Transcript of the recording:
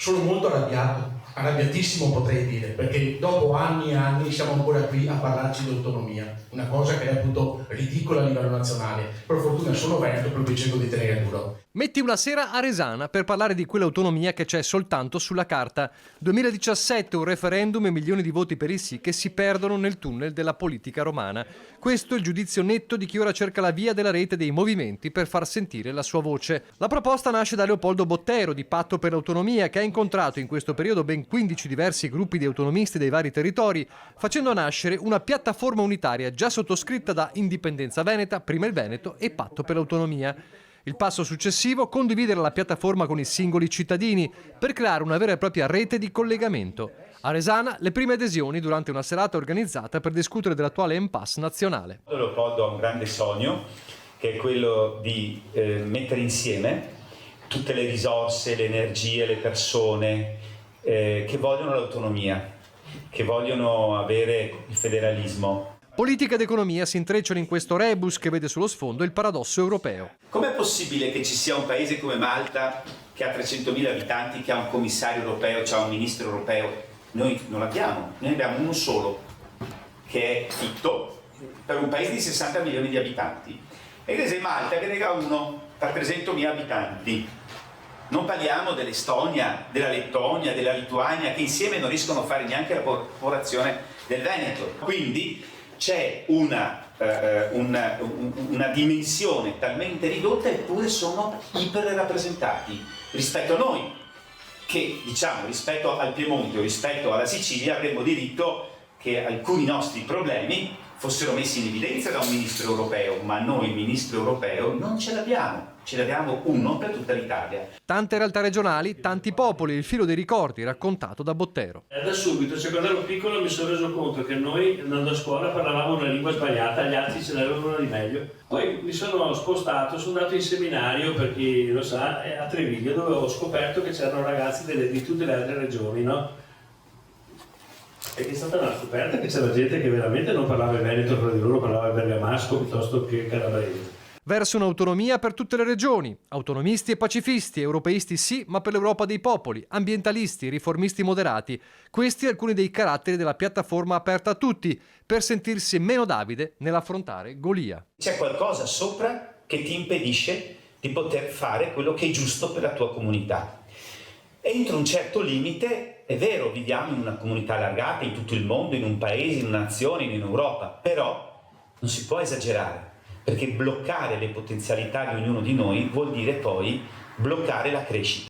Sono molto arrabbiato, arrabbiatissimo potrei dire, perché dopo anni e anni siamo ancora qui a parlarci di autonomia, una cosa che reputo ridicola a livello nazionale. Per fortuna sono veneto, per cui cerco di tenere duro. Metti una sera a Resana per parlare di quell'autonomia che c'è soltanto sulla carta. 2017, un referendum e milioni di voti per il sì che si perdono nel tunnel della politica romana. Questo è il giudizio netto di chi ora cerca la via della rete dei movimenti per far sentire la sua voce. La proposta nasce da Leopoldo Bottero di Patto per l'Autonomia, che ha incontrato in questo periodo ben 15 diversi gruppi di autonomisti dei vari territori, facendo nascere una piattaforma unitaria già sottoscritta da Indipendenza Veneta, Prima il Veneto e Patto per l'Autonomia. Il passo successivo, condividere la piattaforma con i singoli cittadini per creare una vera e propria rete di collegamento. A Resana le prime adesioni durante una serata organizzata per discutere dell'attuale impasse nazionale. Leopoldo ha un grande sogno, che è quello di mettere insieme tutte le risorse, le energie, le persone che vogliono l'autonomia, che vogliono avere il federalismo. Politica ed economia si intrecciano in questo rebus che vede sullo sfondo il paradosso europeo. Com'è possibile che ci sia un paese come Malta che ha 300.000 abitanti, che ha un commissario europeo, che ha un ministro europeo? Noi non l'abbiamo, noi ne abbiamo uno solo, che è Fitto, per un paese di 60 milioni di abitanti. E invece Malta che ne ha uno per 300.000 abitanti. Non parliamo dell'Estonia, della Lettonia, della Lituania, che insieme non riescono a fare neanche la popolazione del Veneto. Quindi c'è una dimensione talmente ridotta, eppure sono iperrappresentati rispetto a noi, che diciamo rispetto al Piemonte o rispetto alla Sicilia avremmo diritto che alcuni nostri problemi fossero messi in evidenza da un ministro europeo, ma noi il ministro europeo non ce l'abbiamo uno per tutta l'Italia. Tante realtà regionali, tanti popoli, il filo dei ricordi raccontato da Bottero. Da subito, cioè quando ero piccolo mi sono reso conto che noi andando a scuola parlavamo una lingua sbagliata, gli altri ce n'avevano una di meglio. Poi mi sono spostato, sono andato in seminario, per chi lo sa, a Treviglio, dove ho scoperto che c'erano ragazzi di tutte le altre regioni, no? E è stata una scoperta che c'era gente che veramente non parlava il veneto fra di loro, parlava il bergamasco piuttosto che il calabrese. Verso un'autonomia per tutte le regioni, autonomisti e pacifisti, europeisti sì, ma per l'Europa dei popoli, ambientalisti, riformisti moderati. Questi alcuni dei caratteri della piattaforma aperta a tutti, per sentirsi meno Davide nell'affrontare Golia. C'è qualcosa sopra che ti impedisce di poter fare quello che è giusto per la tua comunità. Entro un certo limite, è vero, viviamo in una comunità allargata in tutto il mondo, in un paese, in una nazione, in Europa, però non si può esagerare, perché bloccare le potenzialità di ognuno di noi vuol dire poi bloccare la crescita.